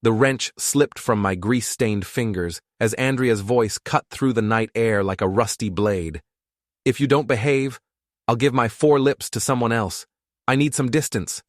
The wrench slipped from my grease-stained fingers as Andrea's voice cut through the night air like a rusty blade. "If you don't behave, I'll give my 4 lips to someone else. I need some distance."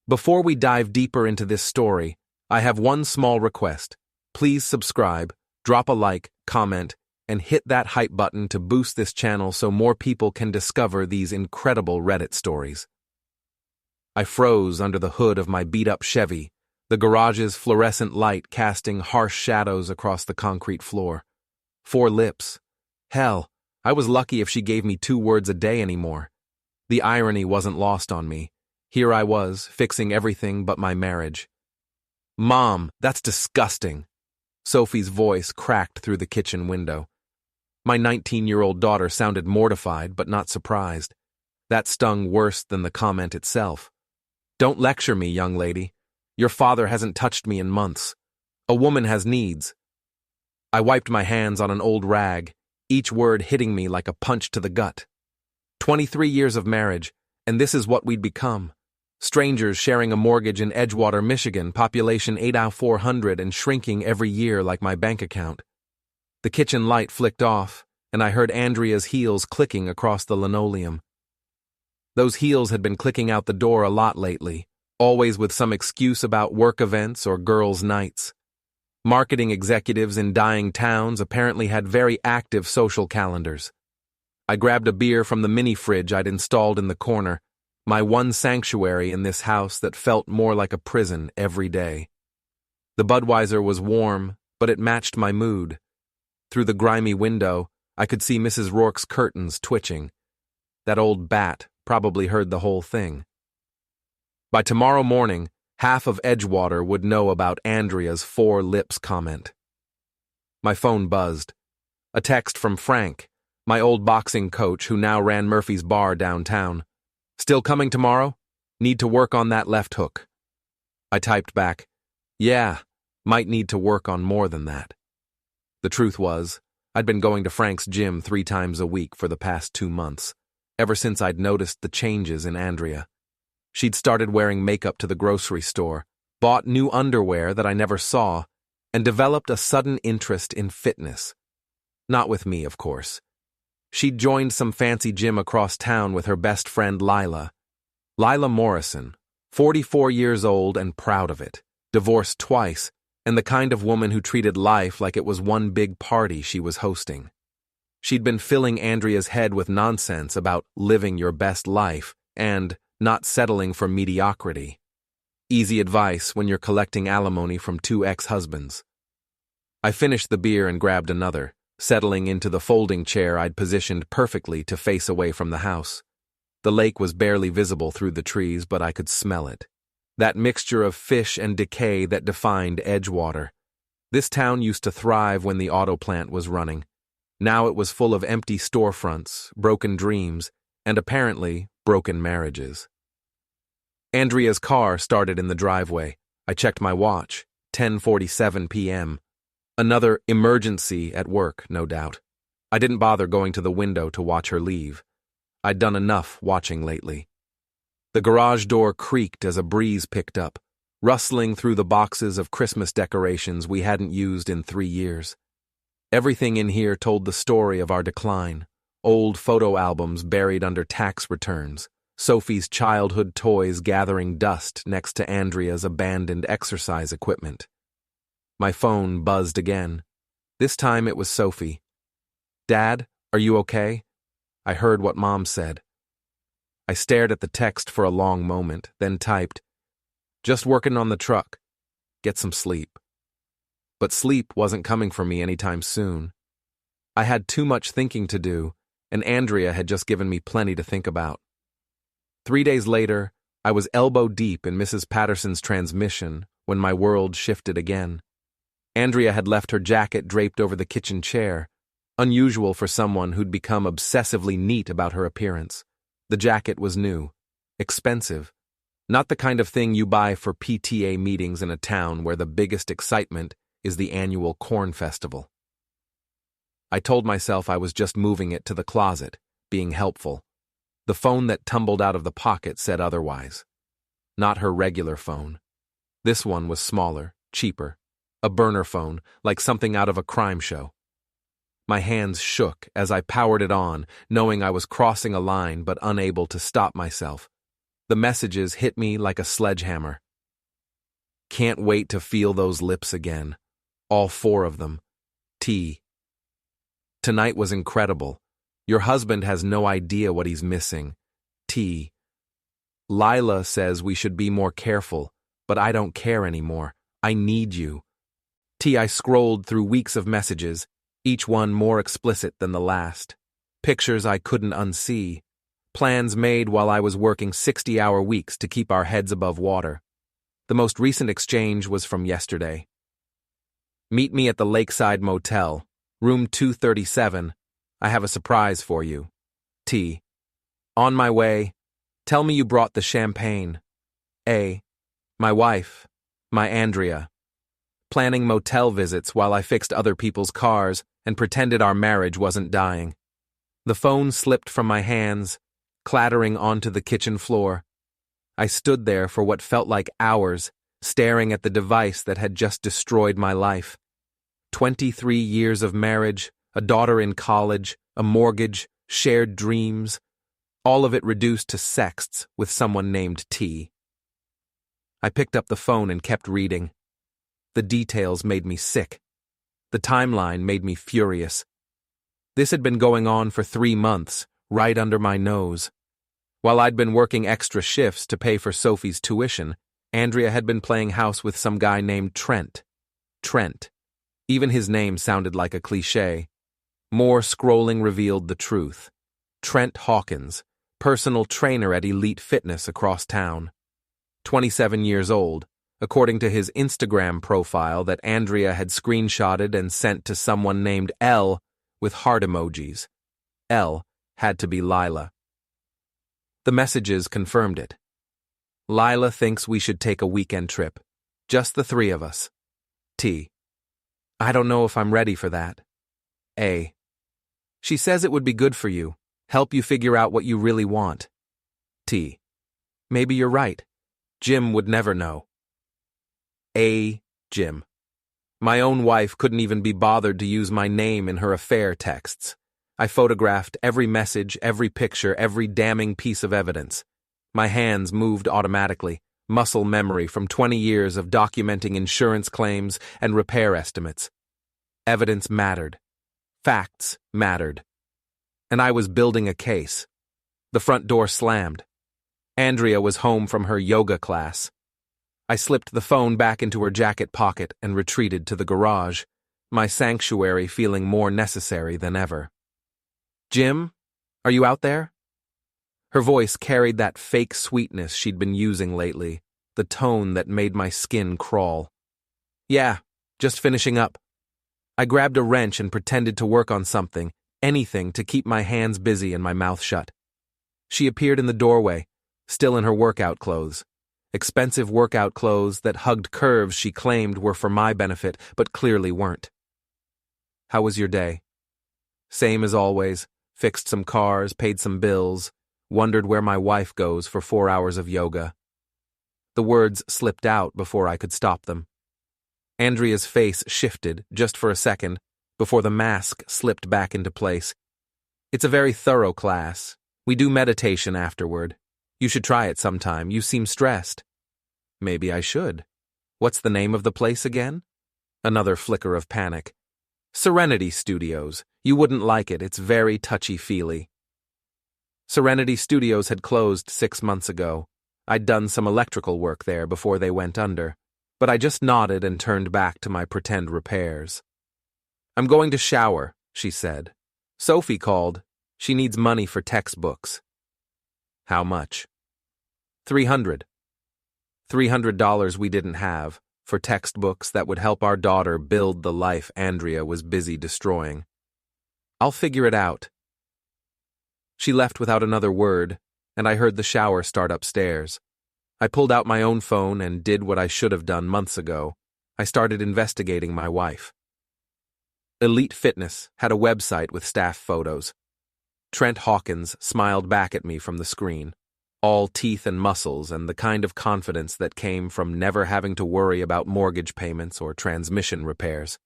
Before we dive deeper into this story, I have one small request. Please subscribe, drop a like, comment, and hit that hype button to boost this channel so more people can discover these incredible Reddit stories. I froze under the hood of my beat-up Chevy, the garage's fluorescent light casting harsh shadows across the concrete floor. 4 lips. Hell, I was lucky if she gave me 2 words a day anymore. The irony wasn't lost on me. Here I was, fixing everything but my marriage. "Mom, that's disgusting." Sophie's voice cracked through the kitchen window. My 19-year-old daughter sounded mortified but not surprised. That stung worse than the comment itself. "Don't lecture me, young lady. Your father hasn't touched me in months. A woman has needs." I wiped my hands on an old rag, each word hitting me like a punch to the gut. 23 years of marriage, and this is what we'd become. Strangers sharing a mortgage in Edgewater, Michigan, population 8,400 and shrinking every year like my bank account. The kitchen light flicked off, and I heard Andrea's heels clicking across the linoleum. Those heels had been clicking out the door a lot lately, always with some excuse about work events or girls' nights. Marketing executives in dying towns apparently had very active social calendars. I grabbed a beer from the mini-fridge I'd installed in the corner, my one sanctuary in this house that felt more like a prison every day. The Budweiser was warm, but it matched my mood. Through the grimy window, I could see Mrs. Rourke's curtains twitching. That old bat probably heard the whole thing. By tomorrow morning, half of Edgewater would know about Andrea's 4 lips comment. My phone buzzed. A text from Frank, my old boxing coach who now ran Murphy's Bar downtown. "Still coming tomorrow? Need to work on that left hook." I typed back, "Yeah, might need to work on more than that." The truth was, I'd been going to Frank's gym 3 times a week for the past 2 months, ever since I'd noticed the changes in Andrea. She'd started wearing makeup to the grocery store, bought new underwear that I never saw, and developed a sudden interest in fitness. Not with me, of course. She'd joined some fancy gym across town with her best friend Lila. Lila Morrison, 44 years old and proud of it, divorced twice, and the kind of woman who treated life like it was one big party she was hosting. She'd been filling Andrea's head with nonsense about living your best life and not settling for mediocrity. Easy advice when you're collecting alimony from 2 ex-husbands. I finished the beer and grabbed another, settling into the folding chair I'd positioned perfectly to face away from the house. The lake was barely visible through the trees, but I could smell it. That mixture of fish and decay that defined Edgewater. This town used to thrive when the auto plant was running. Now it was full of empty storefronts, broken dreams, and apparently broken marriages. Andrea's car started in the driveway. I checked my watch, 10:47 p.m. Another emergency at work, no doubt. I didn't bother going to the window to watch her leave. I'd done enough watching lately. The garage door creaked as a breeze picked up, rustling through the boxes of Christmas decorations we hadn't used in 3 years. Everything in here told the story of our decline. Old photo albums buried under tax returns, Sophie's childhood toys gathering dust next to Andrea's abandoned exercise equipment. My phone buzzed again. This time it was Sophie. "Dad, are you okay?" I heard what Mom said. I stared at the text for a long moment, then typed, "Just working on the truck. Get some sleep." But sleep wasn't coming for me anytime soon. I had too much thinking to do, and Andrea had just given me plenty to think about. 3 days later, I was elbow deep in Mrs. Patterson's transmission when my world shifted again. Andrea had left her jacket draped over the kitchen chair, unusual for someone who'd become obsessively neat about her appearance. The jacket was new, expensive, not the kind of thing you buy for PTA meetings in a town where the biggest excitement is the annual corn festival. I told myself I was just moving it to the closet, being helpful. The phone that tumbled out of the pocket said otherwise. Not her regular phone. This one was smaller, cheaper. A burner phone, like something out of a crime show. My hands shook as I powered it on, knowing I was crossing a line but unable to stop myself. The messages hit me like a sledgehammer. Can't wait to feel those lips again. All 4 of them. T. Tonight was incredible. Your husband has no idea what he's missing. T. Lila says we should be more careful, but I don't care anymore. I need you. T. I scrolled through weeks of messages, each one more explicit than the last. Pictures I couldn't unsee. Plans made while I was working 60-hour weeks to keep our heads above water. The most recent exchange was from yesterday. Meet me at the Lakeside Motel, room 237. I have a surprise for you. T. On my way. Tell me you brought the champagne. A. My wife. My Andrea. Planning motel visits while I fixed other people's cars and pretended our marriage wasn't dying. The phone slipped from my hands, clattering onto the kitchen floor. I stood there for what felt like hours, staring at the device that had just destroyed my life. 23 years of marriage, a daughter in college, a mortgage, shared dreams, all of it reduced to sexts with someone named T. I picked up the phone and kept reading. The details made me sick. The timeline made me furious. This had been going on for 3 months, right under my nose. While I'd been working extra shifts to pay for Sophie's tuition, Andrea had been playing house with some guy named Trent. Trent. Even his name sounded like a cliché. More scrolling revealed the truth. Trent Hawkins, personal trainer at Elite Fitness across town. 27 years old, according to his Instagram profile that Andrea had screenshotted and sent to someone named L with heart emojis. L had to be Lila. The messages confirmed it. Lila thinks we should take a weekend trip. Just the 3 of us. T. I don't know if I'm ready for that. A. She says it would be good for you, help you figure out what you really want. T. Maybe you're right. Jim would never know. A. Jim. My own wife couldn't even be bothered to use my name in her affair texts. I photographed every message, every picture, every damning piece of evidence. My hands moved automatically, muscle memory from 20 years of documenting insurance claims and repair estimates. Evidence mattered. Facts mattered. And I was building a case. The front door slammed. Andrea was home from her yoga class. I slipped the phone back into her jacket pocket and retreated to the garage, my sanctuary feeling more necessary than ever. Jim, are you out there? Her voice carried that fake sweetness she'd been using lately, the tone that made my skin crawl. Yeah, just finishing up. I grabbed a wrench and pretended to work on something, anything to keep my hands busy and my mouth shut. She appeared in the doorway, still in her workout clothes. Expensive workout clothes that hugged curves she claimed were for my benefit, but clearly weren't. How was your day? Same as always, fixed some cars, paid some bills, wondered where my wife goes for 4 hours of yoga. The words slipped out before I could stop them. Andrea's face shifted just for a second before the mask slipped back into place. It's a very thorough class. We do meditation afterward. You should try it sometime. You seem stressed. Maybe I should. What's the name of the place again? Another flicker of panic. Serenity Studios. You wouldn't like it. It's very touchy-feely. Serenity Studios had closed 6 months ago. I'd done some electrical work there before they went under, but I just nodded and turned back to my pretend repairs. I'm going to shower, she said. Sophie called. She needs money for textbooks. How much? $300. $300 we didn't have, for textbooks that would help our daughter build the life Andrea was busy destroying. I'll figure it out. She left without another word, and I heard the shower start upstairs. I pulled out my own phone and did what I should have done months ago. I started investigating my wife. Elite Fitness had a website with staff photos. Trent Hawkins smiled back at me from the screen. all teeth and muscles and the kind of confidence that came from never having to worry about mortgage payments or transmission repairs.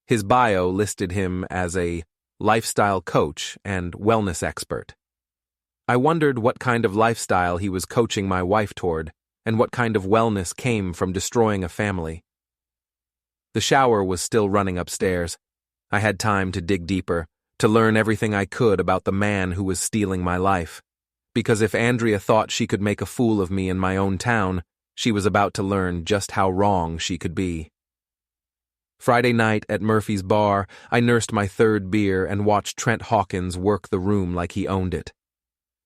His bio listed him as a lifestyle coach and wellness expert. I wondered what kind of lifestyle he was coaching my wife toward and what kind of wellness came from destroying a family. The shower was still running upstairs. I had time to dig deeper, to learn everything I could about the man who was stealing my life. Because if Andrea thought she could make a fool of me in my own town, she was about to learn just how wrong she could be. Friday night at Murphy's bar, I nursed my third beer and watched Trent Hawkins work the room like he owned it.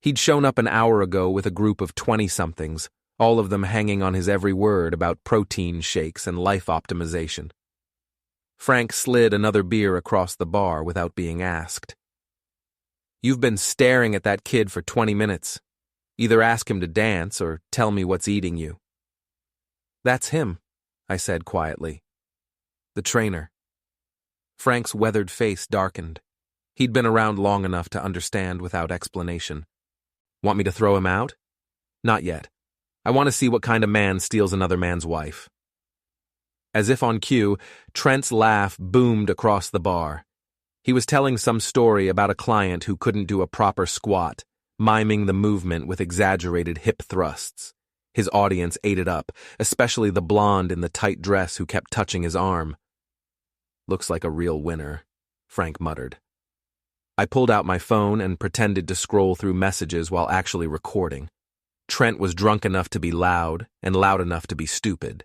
He'd shown up an hour ago with a group of 20-somethings, all of them hanging on his every word about protein shakes and life optimization. Frank slid another beer across the bar without being asked. "You've been staring at that kid for 20 minutes. Either ask him to dance or tell me what's eating you." "That's him," I said quietly. "The trainer." Frank's weathered face darkened. He'd been around long enough to understand without explanation. "Want me to throw him out?" "Not yet. I want to see what kind of man steals another man's wife." As if on cue, Trent's laugh boomed across the bar. He was telling some story about a client who couldn't do a proper squat, miming the movement with exaggerated hip thrusts. His audience ate it up, especially the blonde in the tight dress who kept touching his arm. "Looks like a real winner," Frank muttered. I pulled out my phone and pretended to scroll through messages while actually recording. Trent was drunk enough to be loud and loud enough to be stupid.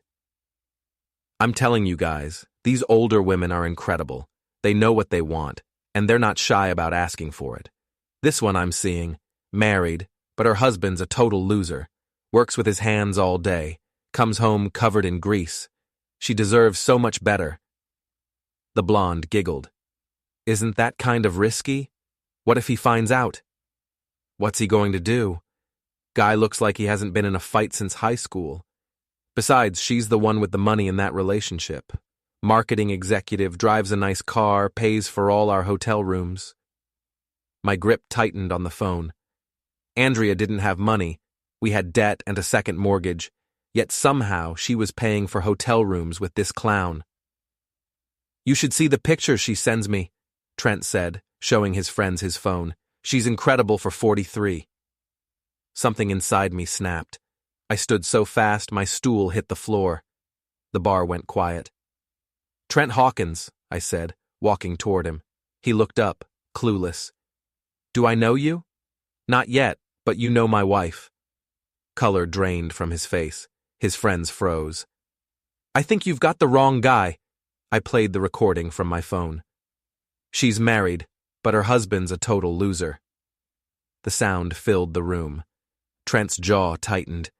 "I'm telling you guys, these older women are incredible. They know what they want, and they're not shy about asking for it. This one I'm seeing, married, but her husband's a total loser, works with his hands all day, comes home covered in grease. She deserves so much better." The blonde giggled. "Isn't that kind of risky? What if he finds out? What's he going to do? Guy looks like he hasn't been in a fight since high school. Besides, she's the one with the money in that relationship. Marketing executive, drives a nice car, pays for all our hotel rooms." My grip tightened on the phone. Andrea didn't have money. We had debt and a second mortgage, yet somehow she was paying for hotel rooms with this clown. "You should see the pictures she sends me," Trent said, showing his friends his phone. "She's incredible for 43. Something inside me snapped. I stood so fast my stool hit the floor. The bar went quiet. "Trent Hawkins," I said, walking toward him. He looked up, clueless. "Do I know you?" "Not yet, but you know my wife." Color drained from his face. His friends froze. "I think you've got the wrong guy." I played the recording from my phone. "She's married, but her husband's a total loser." The sound filled the room. Trent's jaw tightened.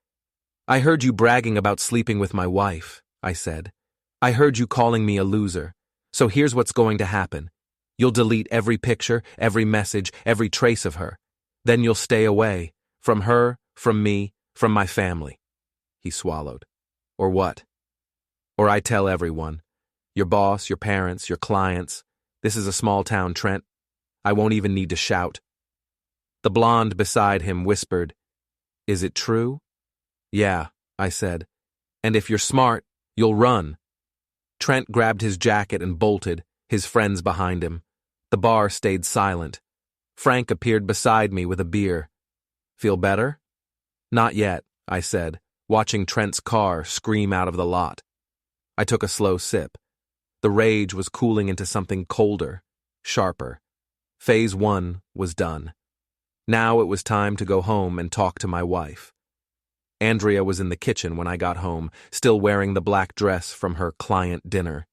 "I heard you bragging about sleeping with my wife," I said. "I heard you calling me a loser. So here's what's going to happen. You'll delete every picture, every message, every trace of her. Then you'll stay away. From her, from me, from my family." He swallowed. "Or what?" "Or I tell everyone. Your boss, your parents, your clients. This is a small town, Trent. I won't even need to shout." The blonde beside him whispered, "Is it true?" "Yeah," I said. "And if you're smart, you'll run." Trent grabbed his jacket and bolted, his friends behind him. The bar stayed silent. Frank appeared beside me with a beer. "Feel better?" "Not yet," I said, watching Trent's car scream out of the lot. I took a slow sip. The rage was cooling into something colder, sharper. Phase 1 was done. Now it was time to go home and talk to my wife. Andrea was in the kitchen when I got home, still wearing the black dress from her client dinner.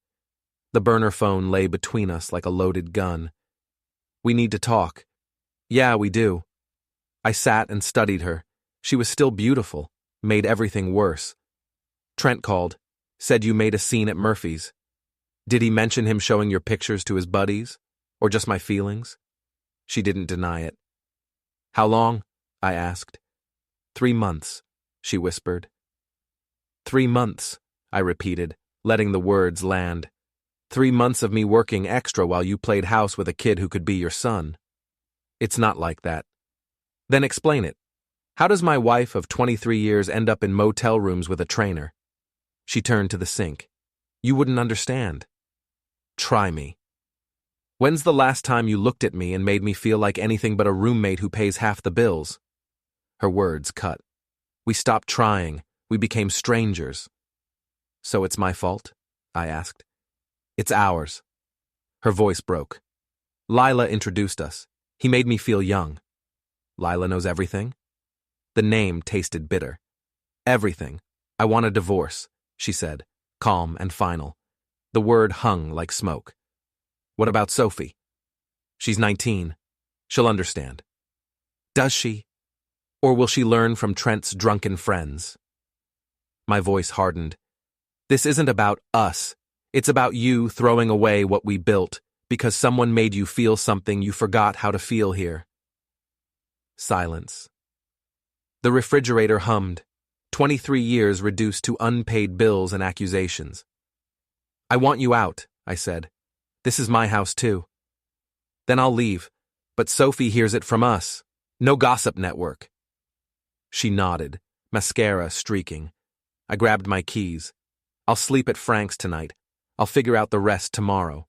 The burner phone lay between us like a loaded gun. "We need to talk." "Yeah, we do." I sat and studied her. She was still beautiful, made everything worse. Trent called, said you made a scene at Murphy's. Did he mention him showing your pictures to his buddies? Or just my feelings? She didn't deny it. "How long?" I asked. 3 months, she whispered. 3 months, I repeated, letting the words land. 3 months of me working extra while you played house with a kid who could be your son. It's not like that. Then explain it. How does my wife of 23 years end up in motel rooms with a trainer? She turned to the sink. You wouldn't understand. Try me. When's the last time you looked at me and made me feel like anything but a roommate who pays half the bills? Her words cut. We stopped trying. We became strangers. So it's my fault? I asked. It's ours. Her voice broke. Lila introduced us. He made me feel young. Lila knows everything? The name tasted bitter. Everything. I want a divorce, she said, calm and final. The word hung like smoke. What about Sophie? She's 19. She'll understand. Does she? Or will she learn from Trent's drunken friends? My voice hardened. This isn't about us. It's about you throwing away what we built because someone made you feel something you forgot how to feel here. Silence. The refrigerator hummed. 23 years reduced to unpaid bills and accusations. I want you out, I said. This is my house too. Then I'll leave, but Sophie hears it from us. No gossip network. She nodded, mascara streaking. I grabbed my keys. I'll sleep at Frank's tonight. I'll figure out the rest tomorrow.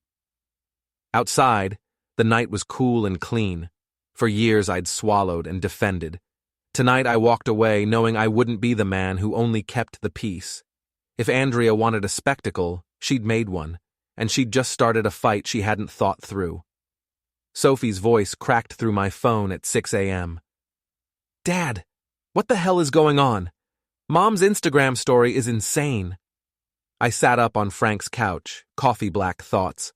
Outside, the night was cool and clean. For years I'd swallowed and defended. Tonight I walked away knowing I wouldn't be the man who only kept the peace. If Andrea wanted a spectacle, she'd made one, and she'd just started a fight she hadn't thought through. Sophie's voice cracked through my phone at 6 a.m. Dad, what the hell is going on? Mom's Instagram story is insane. I sat up on Frank's couch, coffee-black thoughts.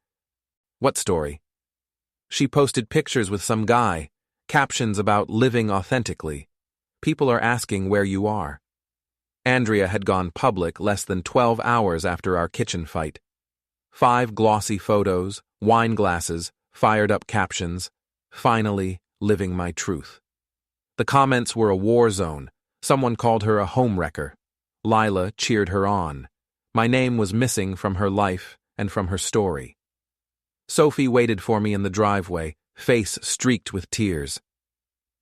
What story? She posted pictures with some guy, captions about living authentically. People are asking where you are. Andrea had gone public less than 12 hours after our kitchen fight. 5 glossy photos, wine glasses, fired-up captions, finally living my truth. The comments were a war zone. Someone called her a homewrecker. Lila cheered her on. My name was missing from her life and from her story. Sophie waited for me in the driveway, face streaked with tears.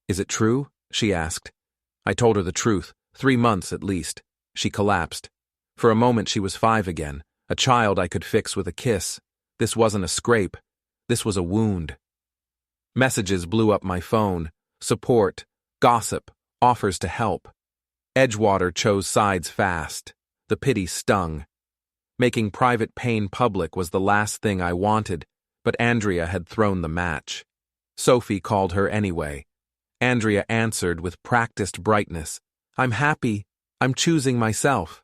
Is it true? She asked. I told her the truth, 3 months at least. She collapsed. For a moment she was 5 again, a child I could fix with a kiss. This wasn't a scrape. This was a wound. Messages blew up my phone. Support, gossip, offers to help. Edgewater chose sides fast. The pity stung. Making private pain public was the last thing I wanted, but Andrea had thrown the match. Sophie called her anyway. Andrea answered with practiced brightness. I'm happy. I'm choosing myself.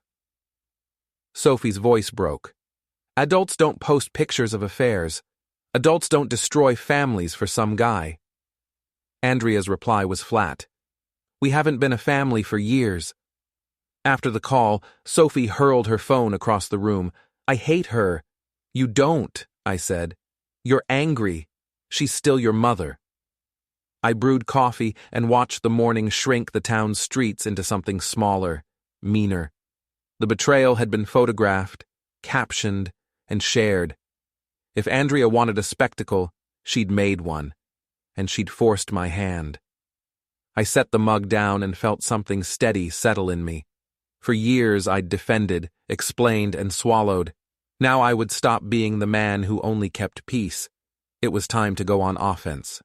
Sophie's voice broke. Adults don't post pictures of affairs. Adults don't destroy families for some guy. Andrea's reply was flat. We haven't been a family for years. After the call, Sophie hurled her phone across the room. I hate her. You don't, I said. You're angry. She's still your mother. I brewed coffee and watched the morning shrink the town's streets into something smaller, meaner. The betrayal had been photographed, captioned, and shared. If Andrea wanted a spectacle, she'd made one, and she'd forced my hand. I set the mug down and felt something steady settle in me. For years I'd defended, explained, and swallowed. Now I would stop being the man who only kept peace. It was time to go on offense.